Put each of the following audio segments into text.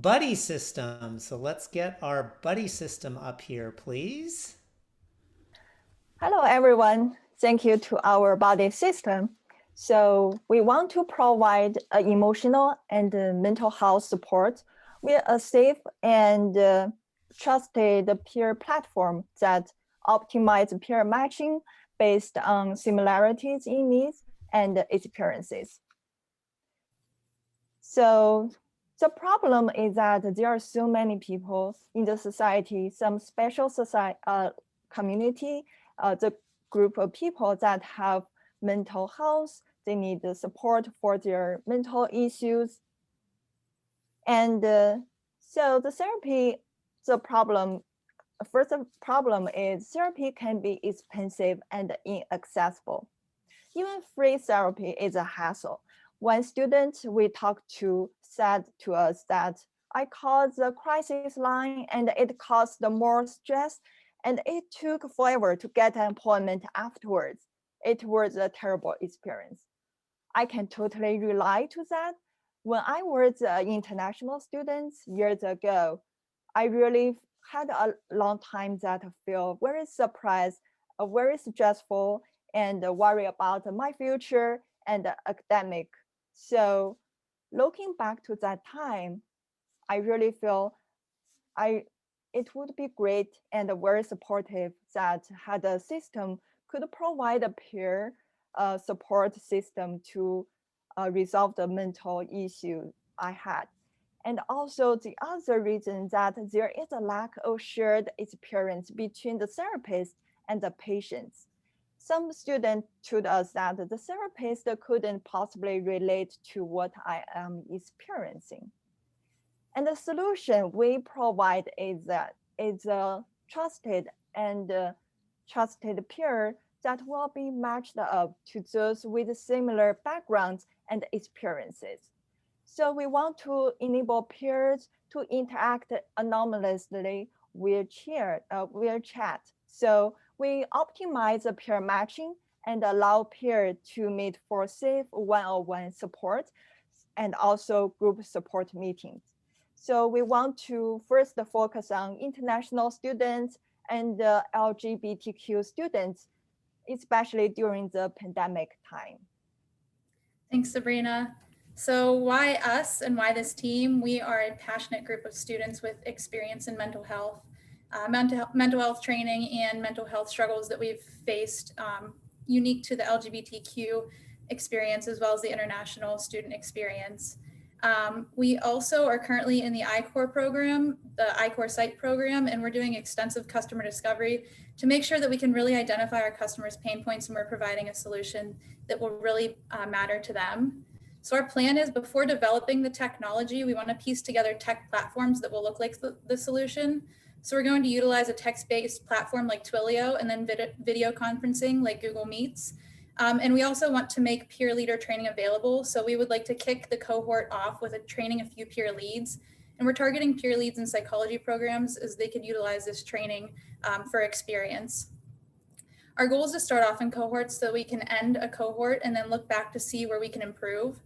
buddy system. So let's get our buddy system up here, please. Hello, everyone. Thank you to our buddy system. So we want to provide emotional and mental health support with a safe and trusted peer platform that optimizes peer matching based on similarities in needs and experiences. So the problem is that there are so many people in the society, some special society, community, the group of people that have mental health, they need the support for their mental issues. And so the therapy, the problem, first problem is therapy can be expensive and inaccessible. Even free therapy is a hassle. One student we talked to said to us that I called the crisis line and it caused more stress and it took forever to get an appointment afterwards. It was a terrible experience. I can totally relate to that. When I was an international student years ago, I really had a long time that I feel very surprised, very stressful, and worry about my future and academic. So looking back to that time, I really feel it would be great and very supportive that had a system could provide a peer support system to resolve the mental issue I had. And also the other reason that there is a lack of shared experience between the therapist and the patients. Some students told us that the therapist couldn't possibly relate to what I am experiencing. And the solution we provide is a trusted and trusted peer that will be matched up to those with similar backgrounds and experiences. So we want to enable peers to interact anonymously via chat. So we optimize the peer matching and allow peers to meet for safe one-on-one support and also group support meetings. So we want to first focus on international students and LGBTQ students, especially during the pandemic time. Thanks, Sabrina. So why us and why this team? We are a passionate group of students with experience in mental health, mental health training and mental health struggles that we've faced unique to the LGBTQ experience as well as the international student experience. We also are currently in the I-Core program, the I-Core site program, and we're doing extensive customer discovery to make sure that we can really identify our customers' pain points and we're providing a solution that will really matter to them. So our plan is before developing the technology, we want to piece together tech platforms that will look like the solution. So we're going to utilize a text-based platform like Twilio and then video conferencing like Google Meets. And we also want to make peer leader training available. So we would like to kick the cohort off with training a few peer leads. And we're targeting peer leads in psychology programs as they could utilize this training for experience. Our goal is to start off in cohorts so we can end a cohort and then look back to see where we can improve.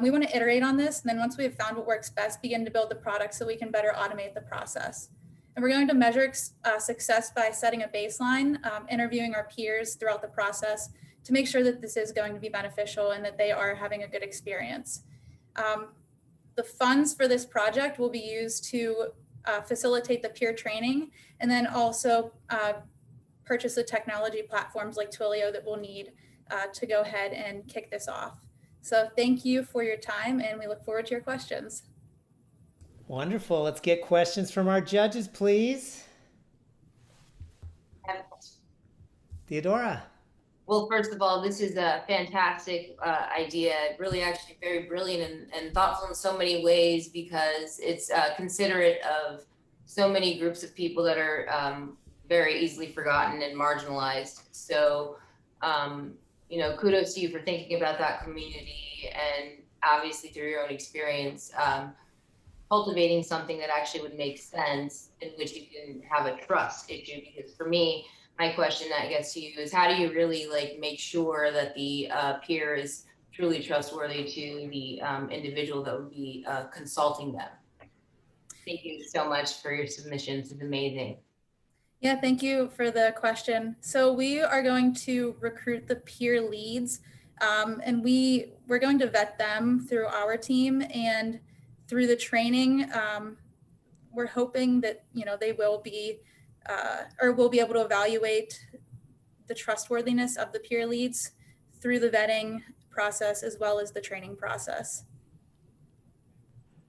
We want to iterate on this. And then once we have found what works best, begin to build the product so we can better automate the process. And we're going to measure success by setting a baseline, interviewing our peers throughout the process to make sure that this is going to be beneficial and that they are having a good experience. The funds for this project will be used to facilitate the peer training and then also purchase the technology platforms like Twilio that we'll need to go ahead and kick this off. So thank you for your time and we look forward to your questions. Wonderful. Let's get questions from our judges, please. Theodora. Well, first of all, this is a fantastic idea, really actually very brilliant and thoughtful in so many ways because it's considerate of so many groups of people that are very easily forgotten and marginalized. So, you know, kudos to you for thinking about that community and obviously through your own experience, cultivating something that actually would make sense in which you can have a trust issue. Because for me, my question that gets to you is how do you really like make sure that the peer is truly trustworthy to the individual that would be consulting them? Thank you so much for your submissions. It's amazing. Yeah, thank you for the question. So we are going to recruit the peer leads, and we're going to vet them through our team, and through the training. We're hoping that they will be or we'll be able to evaluate the trustworthiness of the peer leads through the vetting process as well as the training process.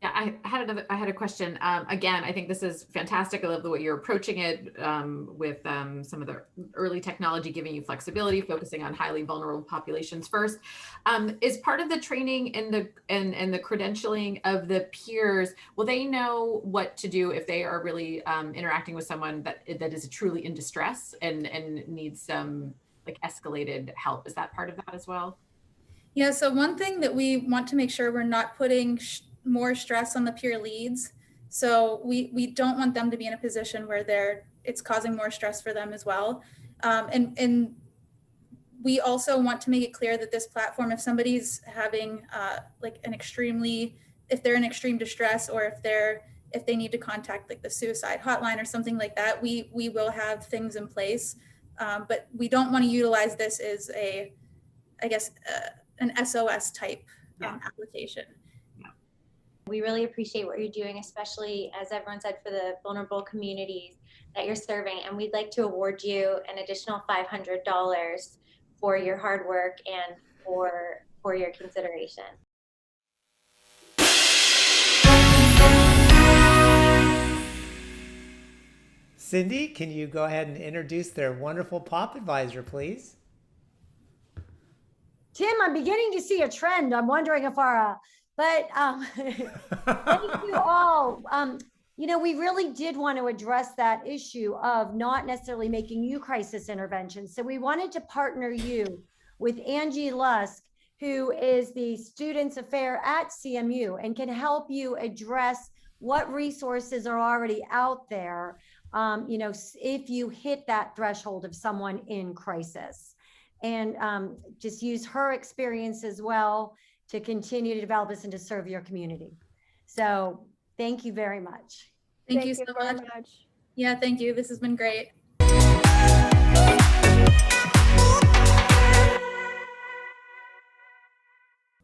Yeah, I had a question. Again, I think this is fantastic. I love the way you're approaching it with some of the early technology giving you flexibility, focusing on highly vulnerable populations first. Is part of the training and the credentialing of the peers, will they know what to do if they are really interacting with someone that is truly in distress and needs some like escalated help? Is that part of that as well? Yeah, so one thing that we want to make sure we're not putting more stress on the peer leads. So we don't want them to be in a position where it's causing more stress for them as well. And we also want to make it clear that this platform, if somebody's having if they're in extreme distress, or if they need to contact like the suicide hotline or something like that, we will have things in place. But we don't want to utilize this as an SOS type application. We really appreciate what you're doing, especially, as everyone said, for the vulnerable communities that you're serving. And we'd like to award you an additional $500 for your hard work and for your consideration. Cindy, can you go ahead and introduce their wonderful POP advisor, please? Tim, I'm beginning to see a trend. I'm wondering if thank you all. We really did want to address that issue of not necessarily making you crisis interventions. So we wanted to partner you with Angie Lusk, who is the Students Affair at CMU and can help you address what resources are already out there, if you hit that threshold of someone in crisis. And just use her experience as well to continue to develop this and to serve your community. So thank you very much. Thank you so very much. much. Yeah, thank you. This has been great.